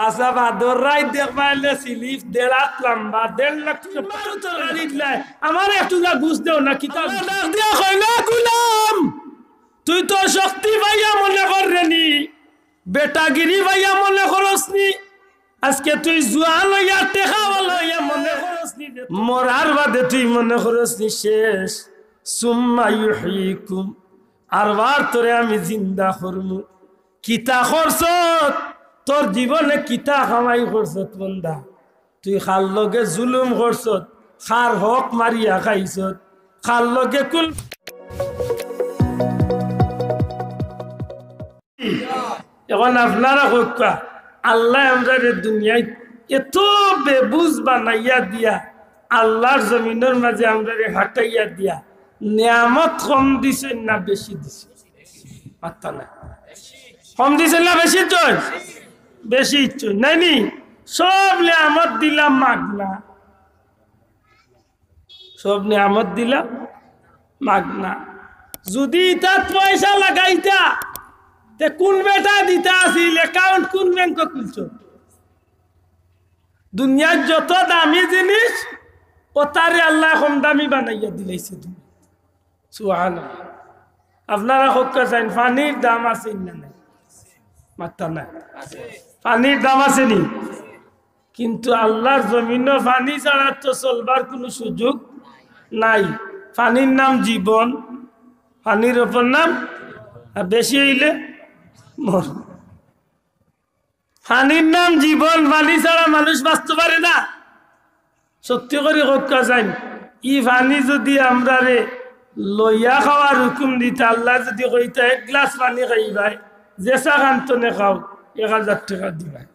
আচ্ছা বাদর রাই দেখবাইলে সিলিফ 1.5 লাখ লম্বা 1.5 লাখ আমার একটু ঘুষ দেও না কিতাব দিয়া কইলা গুলাম তুই তো শক্তি ভাইয়া মনে কররেনি বেটাগিরি ভাইয়া মনে করসনি আজকে তুই জুয়া লইয়া টেকা লইয়া মনে করসনি মরার বাদে তুই মনে করসনি শেষ সুম্মা ইউহয়িকুম আরবার তোরে আমি জিন্দা করমু কিতা করছত তোর জীবনে কিতা কামাই করছত বন্দা তুই খার লগে জুলুম করছত খার হক মারিয়া খাইছত খার লগে কুল এখন আপনারা কইকা আল্লাহ আমাদের দুনিয়ায় এত বেবুজ বানাইয়া দিয়া আল্লাহর জমিনের মাঝে আমাদের হাঁটাইয়া দিয়া নিয়ামত কম দিছেন না বেশি দিছে পাত্তা না কম দিছেন না বেশি চল বেশি ইচ্ছুক নাইনি সব নিয়ামত দিলাম মাগনা সব নিয়ামত দিলাম মাগনা যদি তার পয়সা লাগাইতা তে কোন বেটা দিতা আসিল অ্যাকাউন্ট কোন ব্যাংক খুলছ দুনিয়ার যত দামি জিনিস ও তারে আল্লাহ কম দামি বানাইয়া দিলাইছে তুমি সুবহানাল্লাহ আপনারা হক্কা চাইন পানির দাম আছে না নাই মাত্রা নাই পানির দাম আছে নি কিন্তু আল্লাহর জমিন পানি ছাড়া তো চলবার কোনো সুযোগ নাই পানির নাম জীবন পানির ওপর নাম বেশি হইলে মর পানির নাম জীবন পানি ছাড়া মানুষ বাঁচতে পারে না সত্যি করে হক্কা চাইন ই পানি যদি আমরা রে লইয়া খাওয়ার হুকুম দিতে আল্লাহ যদি কইতা 1 গ্লাস পানি খাইবাই যেসা খান্তনে খাও 1000 টাকা দিবাই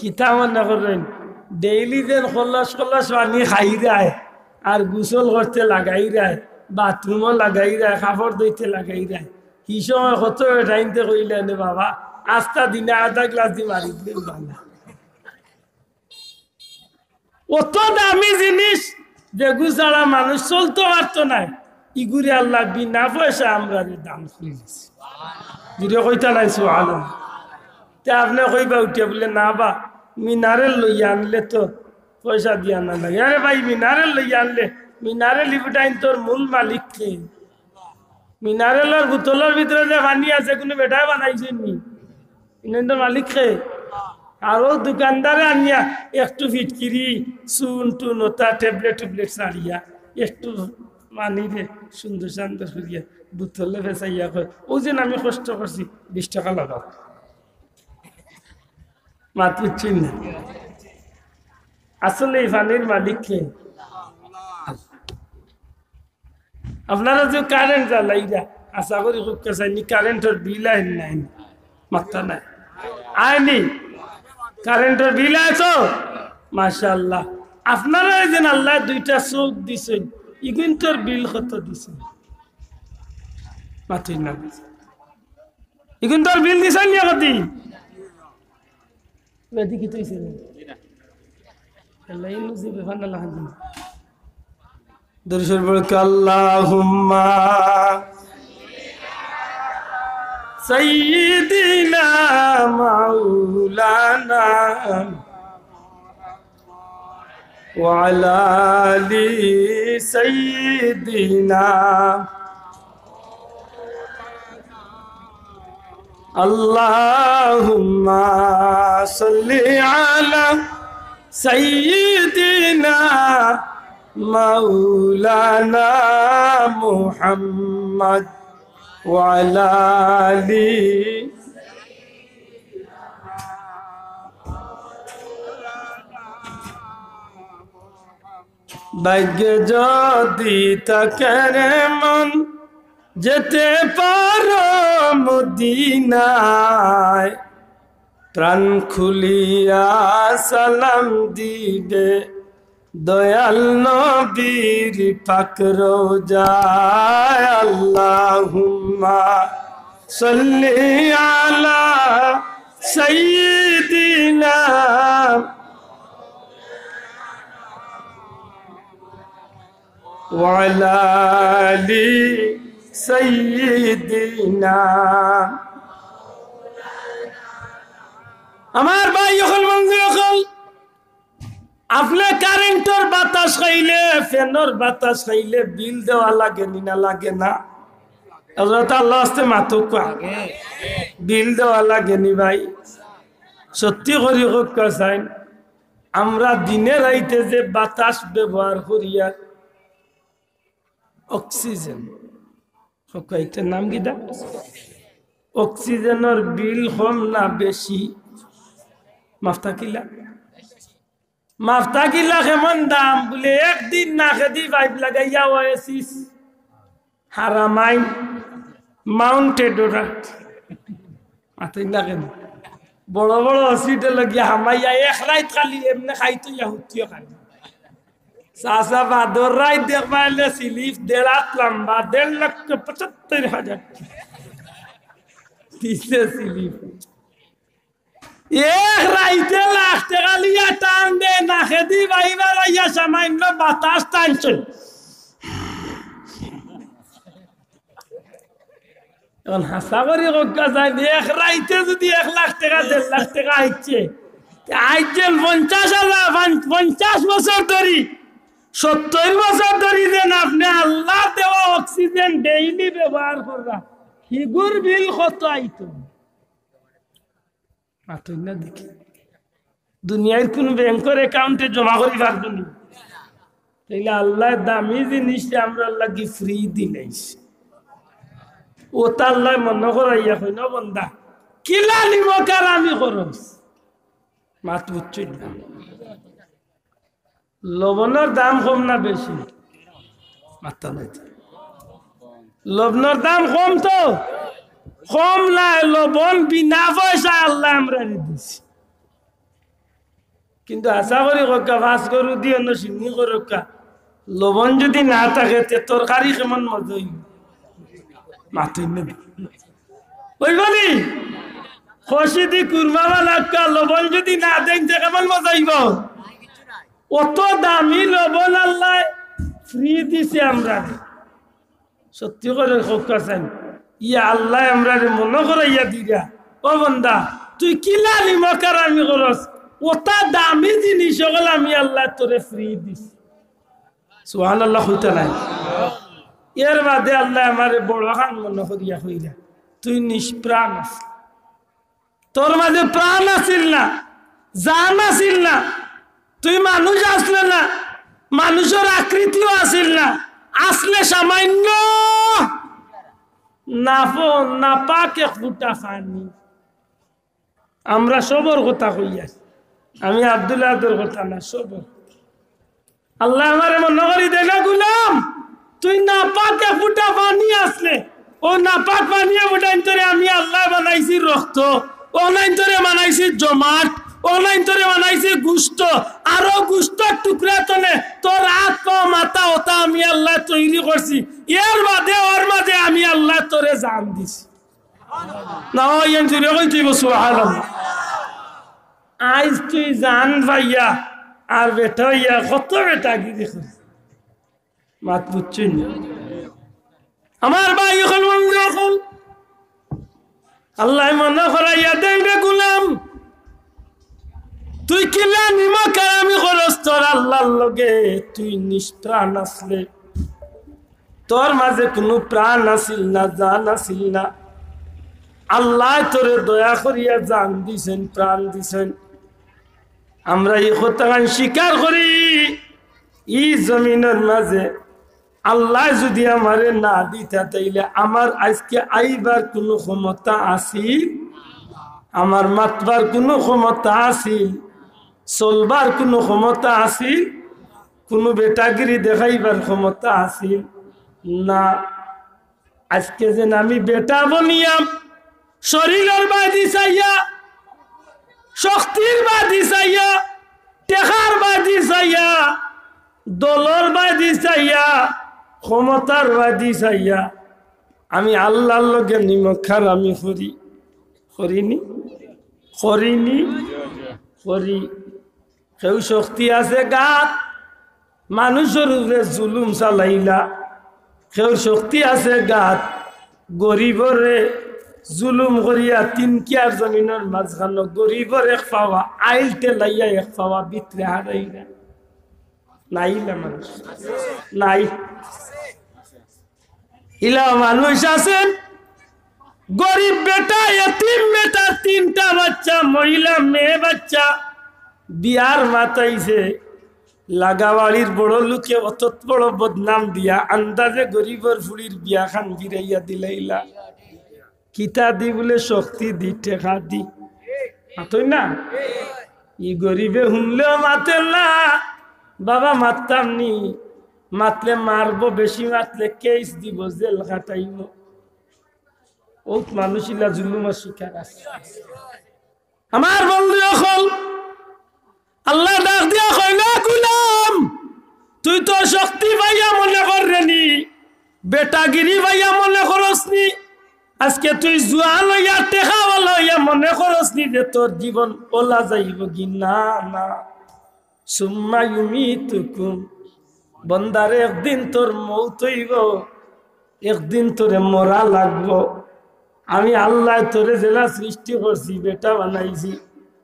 কিতা মনে করেন ডেইলি যেন খল্লাস পানি খাই যায় আর গোসল করতে লাগাই যায় বাথরুমও লাগাই যায় কাপড় ধুইতে লাগাই যায় কি সময় কত টাইমতে কইলে নে বাবা আস্তা দিনে 1/2 গ্লাস দিয়ে মারি দিলেন বাংলা অত দামি জিনিস যেগু ছাড়া মানুষ চলতে পারতো না ইগুরি আল্লাহ বিনা পয়সা আমরা দাম খুলেছি যদি কইতা নাই সুবহানাল্লাহ তে আপনি কইবা উঠিয়া বলে না বা মিনারেল লইয়া আনলে তো পয়সা দিয়া না লাগে আরে ভাই মিনারেল লইয়া আনলে মিনারেল লিপটাইন তোর মূল মালিক কে মিনারেলের বোতলের ভিতরে যে পানি আছে কোনো বেটায় বানাইছে নি ইনার মালিক কে আরো দোকানদারে আনিয়া একটু ফিটকিরি চুন টুন ওটা ট্যাবলেট ছাড়িয়া একটু মানি রে সুন্দর সুন্দর করিয়া বোতলে ফেসাইয়া কয় ও যে আমি কষ্ট করছি 20 টাকা লাগাও মাত্র চিন আসলে এই পানির মালিক কে আপনারা যে কারেন্ট জ্বালাইরা আশা করি খুব চাইনি কারেন্টের বিল আইন নাই মাত্রা নাই আইনি কারেন্টের বিল আছে মাশাআল্লাহ আপনারা এই যে আল্লাহ 2টা চোখ দিছেন ইগুনটার বিল কত দিছেন মাত্র না ইগুনটার বিল দিছেন নি কত বেদি কি তুইছে আল্লাহ ইনুজি বেফানাল্লাহ হাদিন দরুদ বলক আল্লাহুম্মা সাইয়্যিদিনা মাওলানা ওয়া আলা আলি সাইয়্যিদিনা আল্লাহুম্মা সাল্লি আলা সাইয়্যিদিনা মাওলানা মুহাম্মদ ওয়া আলা আলি ভাগ্য যদি থাকে মন যেতে পারো মদিনায় প্রাণ খুলিয়া সালাম দিবে দয়াল নবীর পাক রোজায় আল্লাহুম্মা সাল্লি আলা সাইয়্যিদিনা ওয়া আলা আলি সাইয়্যিদিনা আমার ভাই হল বন্ধু হল আপনি কারেন্টর বাতাস খাইলে ফ্যানের বাতাস খাইলে বিল দেওয়া লাগে না লাগে না আল্লাহ আস্তে মাতুক বিল দেওয়া লাগে নি ভাই সত্যি করি চাই আমরা দিনে রাইতে যে বাতাস ব্যবহার করিয়া অক্সিজেন এটার নাম কি দা অক্সিজেনের বিল কম না বেশি মাফতাকিলা কেমন দাম বলে একদিন না খেদি পাইপ লাগাইয়া ওয়াসিস হারামাইন মাউন্টেড ওরা মাথায় লাগেন বড় বড় হসপিটাল গিয়া হামাইয়া এক রাত খালি এমনি খাইতো ইহুতিও খালি সাসা বাদর রাত দেখবাইলে সিলিফ 1.5 লাখ লম্বা 1,75,000 দিছে সিলিফ এক রাইতে লাখ টাকা লিয়া টান দে না খেদি বাইবার আইয়া সামান্য বাতাস টানছেন এখন হাসা করি কজ্ঞা যায় এক রাইতে যদি 1 লাখ টাকা 1.5 লাখ টাকা আইছে আইছেন 50 বছর ধরি 70 বছর ধরি দেন আপনি আল্লাহ দেওয়া অক্সিজেন ডেইলি ব্যবহার করা হিগুর বিল কত আইতো না দেখি দুনিয়ার কোন ব্যাংকের অ্যাকাউন্টে জমা করি পারবো না তাইলে আল্লাহ দামি জিনিস আমরা আল্লাহ কি ফ্রি দিলাইছি ও তাল্লাহ মনে করাইয়া কই না বন্দা কিলা নিব কার আমি খরচ মাত বুঝছি না লবণের দাম কম না বেশি মাথা নাই লবণের দাম কম তো কম না লবণ বিনা পয়সা আল্লাহ আমরা দিছি কিন্তু আশা করি কক্কা ভাস করু দিয়ে অন্য সিন্নি করক্কা লবণ যদি না থাকে তে তরকারি কেমন মজা হইব মাথুই না ওই বলি খসি দি কুরমা বানাক্কা লবণ যদি না দেন যে কেমন মজা হইব অত দামি লবণ আল্লাহ ফ্রি দিছে আমরা সত্যি করে কক্কা চাই ইয়া আল্লাহ আমরা মনে করাইয়া দিরা ও বন্দা তুই কিলা নিমকার আমি করস ওটা দামি জিনিস হল আমি আল্লাহ তোরে ফ্রি দিস সুবহানাল্লাহ হইতে নাই এর বাদে আল্লাহ আমারে বড় খান মনে করিয়া কইরা তুই নিষ্প্রাণ আছিস তোর মাঝে প্রাণ আছিল না জান আছিল না তুই মানুষ আসলে না মানুষের আকৃতিও আছিল না আসলে সামান্য নাপাক এক ফুটা পানি আমরা সবর কথা কইয়া আমি আব্দুল্লাহর কথা না সবর আল্লাহ আমারে মনে করি দে না গুলাম তুই নাপাক এক ফুটা পানি আসলে ও নাপাক পানি ফুটাইন তোরে আমি আল্লাহ বানাইছি রক্ত অনলাইন তোরে বানাইছি জমাট অনলাইন তোরে বানাইছি গুস্ত আরো গুস্তর টুকরা তনে তোর হাত পা মাথা ওটা আমি আল্লাহ তৈরি করছি এর বাদে ওর মাঝে আমি আল্লাহ তোরে জান দিছি না ইয়ান জুরে কই তুই সুবহানাল্লাহ আইজ তুই জান ভাইয়া আর বেটা ইয়া কত বেটা কি দেখো মাত বুঝছেন আমার ভাই এখন মনে রাখুন আল্লাহ মনে করাইয়া দেন রে গুলাম তুই কিলা নিমক আর আমি খরচ তোর আল্লাহর লগে তুই নিষ্প্রাণ আসলে তোর মাঝে কোনো প্রাণ আসিল না জান আসিল না আল্লাহ তোরে দয়া করিয়া জান দিছেন প্রাণ দিছেন আমরা এই কথাখান স্বীকার করি এই জমিনের মাঝে আল্লাহ যদি আমারে না দিতা তাইলে আমার আজকে আইবার কোনো ক্ষমতা আসিল আমার মাতবার কোনো ক্ষমতা আসিল চলবার কোনো ক্ষমতা আসিল কোনো বেটাগিরি দেখাইবার ক্ষমতা আসিল না আজকে যেন আমি বেটা বনিয়াম শরীরের বাদি চাইয়া শক্তির বাদি চাইয়া টেকার বাদি চাইয়া দলর বাদি চাইয়া ক্ষমতার বাদি চাইয়া আমি আল্লাহর লগে নিমখার আমি করিনি করি কেউ শক্তি আছে গাত মানুষের উপরে জুলুম চালাইলা কেউ শক্তি আছে গাত গরিবরে জুলুম করিয়া তিন কিয়ার জমিনের মাঝখানো গরিবর এক পাওয়া আইলতে লাইয়া এক পাওয়া ভিতরে হারাই না নাই না মানুষ নাই ইলা মানুষ আছেন গরিব বেটা এতিম বেটা তিনটা বাচ্চা মহিলা মেয়ে বাচ্চা বিয়ার মাতাইছে লাগাবাড়ির বড় লোকে অত বড় বদনাম দিয়া আন্দাজে গরিবর ফুড়ির বিয়া খান গিরাইয়া দিলাইলা কিতা দি বলে শক্তি দি টেকা দি মাতই না ই গরিবে শুনলেও মাতে না বাবা মারতাম নি মাতলে মারবো বেশি মাতলে কেস দিব জেল কাটাইব ও মানুষিলা জুলুমের শিকার আছে আমার বন্ধু এখন আল্লাহ ডাক দিয়া কই না গুলাম তুই তো শক্তি ভাইয়া মনে করনি বেটাগিরি ভাইয়া মনে করসনি আজকে তুই জুয়া লইয়া টেকা লইয়া মনে করসনি যে তোর জীবন ওলা যাইব কি না না সুম্মা ইউমিতুকুম বন্দারে একদিন তোর মৌত হইব একদিন তোরে মরা লাগবো আমি আল্লাহ তোরে জেলা সৃষ্টি করছি বেটা বানাইছি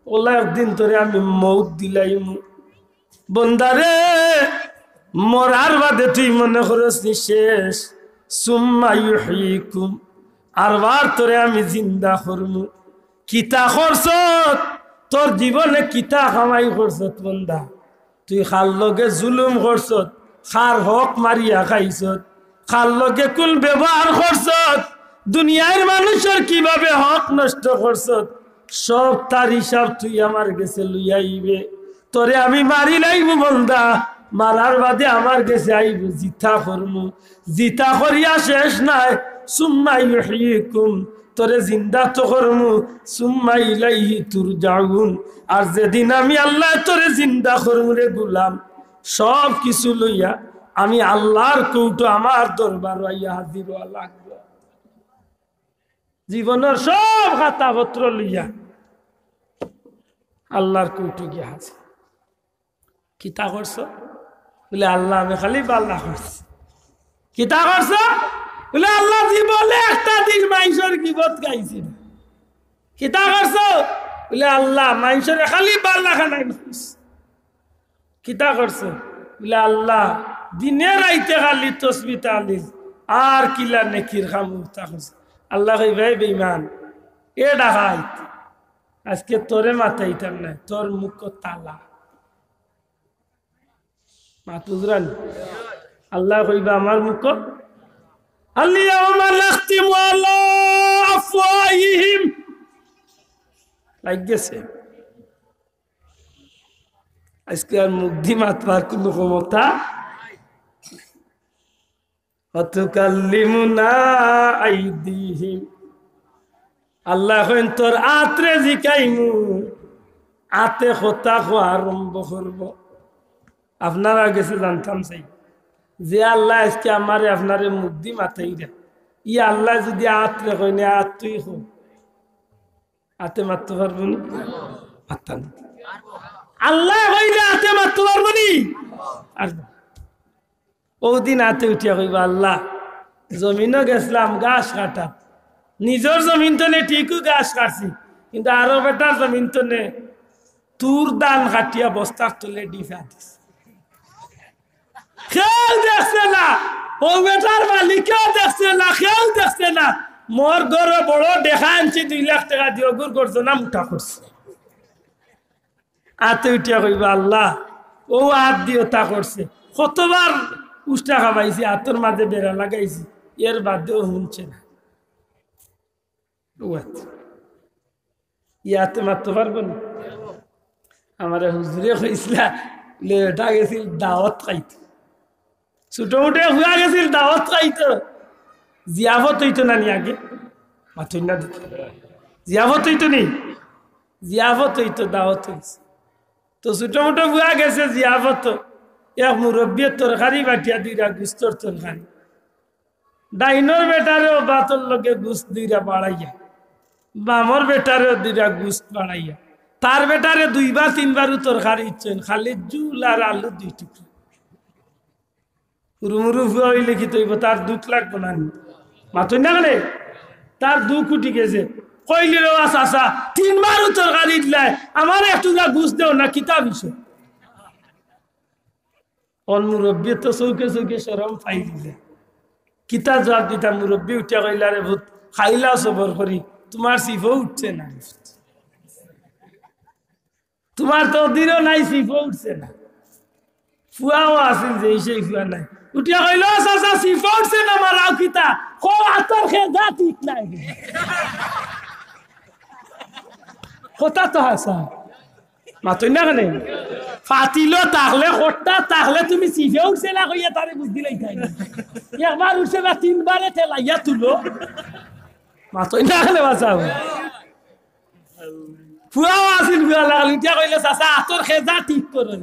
ওলা একদিন তোরে আমি মৌত দিলাইম বন্দারে মরার বাদে তুই মনে করসনি শেষ সুম্মা ইউহয়িকুম আরবার তোরে আমি জিন্দা করমু কিতা করছত তোর জীবনে কিতা কামাই করছত বন্দা তুই খার লগে জুলুম করছত খার হক মারিয়া খাইছত খার লগে কুল ব্যবহার করছত দুনিয়ার মানুষের কিভাবে হক নষ্ট করছত সব তার হিসাব তুই আমার কাছে লইয়া আইবে তোরে আমি মারি লাইব বন্দা মারার বাদে আমার কাছে আইব জিতা করমু জিতা করিয়া শেষ নাই সুম্মা ইউহয়িকুম তোরে জিন্দা তো করমু সুম্মা ইলাইহি তুরজাউন আর যেদিন আমি আল্লাহ তোরে জিন্দা করমু রে গুলাম সব কিছু লইয়া আমি আল্লাহর কৌটো আমার দরবার আইয়া হাজির হওয়া লাগবে জীবনের সব খাতাপত্র লইয়া আল্লাহর কৌটো গিয়া হাজির কিতা করছো বলে আল্লাহ আমি খালি বাল্লা করছি কিতা করছো বলে আল্লাহ জীবনে একটা দিন মানুষের গিবত গাইছি না কিতা করছো বলে আল্লাহ মানুষের খালি বাল্লা খানাই কিতা করছো বলে আল্লাহ দিনে রাইতে খালি তসবি তালিল আর কিলা নেকির খামুতা করছে আল্লাহ কই ভাই বেঈমান এ ডাকাইত আজকে তোরে মাথাইতাম না তোর মুখ তালা মাতুজরান আল্লাহ কইবা আমার মুখ আলিয়াউমা নাখতিমু আলা আফওয়াহিহিম লাগছে আজকে আর মুগ্ধি মাতবার কোনো ক্ষমতা অতুকাল্লিমুনা আইদিহিম আল্লাহ কইন তোর আত্রে জিকাইমু আতে কথা কোয়া আরম্ভ করব আপনারা গেছে জানতাম চাই যে আল্লাহ আজকে আমারে আপনারে মুগ্ধি মাথাই রে ই আল্লাহ যদি আত্রে কইনে আত তুই হো আতে মারতে পারবো না মারতাম আল্লাহ কইলে আতে মারতে পারবো নি আর ওদিন হাতে উঠিয়া কইবা আল্লাহ জমিনও গেছিলাম গাছ কাটা নিজের জমিন তো নে ঠিকও গাছ কাটছি কিন্তু আরো বেটার জমিন তো নে তুর দান কাটিয়া বস্তার তলে ডিফা দিস খেয়াল দেখছে না ও বেটার মালিকেও দেখছে না খেয়াল দেখছে না মোর ঘরে বড় দেখা আনছি 2 লাখ টাকা দিয়ে গুড় করছো না মুঠা করছে হাতে উঠিয়া কইবা আল্লাহ ও হাত দিয়ে তা করছে কতবার উষ্টা খাবাইছি হাতের মাঝে বেড়া লাগাইছি এর বাদেও শুনছে না ইয়াতে মারতে পারবো না আমার হুজুরে কইসলা লেটা গেছিল দাওয়াত খাইতে ছোট মোটে হুয়া গেছিল দাওয়াত খাইতো জিয়াফত হইতো না নি আগে মাথুই না দিত জিয়াফত হইতো নি জিয়াফত হইতো দাওয়াত হইছে তো ছোট মোটো হুয়া গেছে জিয়াফত এক মুরব্বীর তরকারি বাটিয়া 2টা গুস্তর তরকারি ডাইনোর বেটারেও বাতর লগে গুস্ত 2টা বাড়াইয়া বামর বেটারেও 2টা গুস্ত বাড়াইয়া তার বেটারে 2বার 3বারও তরকারি ইচ্ছেন খালি জুল আর আলু 2 টুকরা রুমরু হইলে কি তৈব তার দুঃখ লাগবো না মাথুই না গেলে তার 2 কোটি গেছে কইলে চাচা 3 বার তরকারি দিলাই আমার একটু না বুঝ দেও না কিতাব বিষয় অন মুরব্বী তো চৌকে চৌকে শরম পাই দিলে কিতা জবাব দিতা মুরব্বী উঠিয়া কইলা রে ভূত খাইলা সবর করি তোমার সিফও উঠছে না তোমার তো দিনও নাই সিফও উঠছে না ফুয়াও আছিল যে সেই ফুয়া নাই উঠিয়া কইল চাচা সিফও উঠছে না মারাও কিতা কো আতর খেদা ঠিক নাই কথা তো হাসা মাতই না কেন ফাতিলো তাহলে হট্টা তাহলে তুমি সিফে উঠছে না কইয়া তারে বুঝ দিলাই তাই একবার উঠছে না 3 বারে ঠেলাইয়া তুলো মাতই না কেন বাঁচাও ফুয়াও আছিল ফুয়া লাগল ইটা কইলে চাচা আতর খেদা ঠিক করে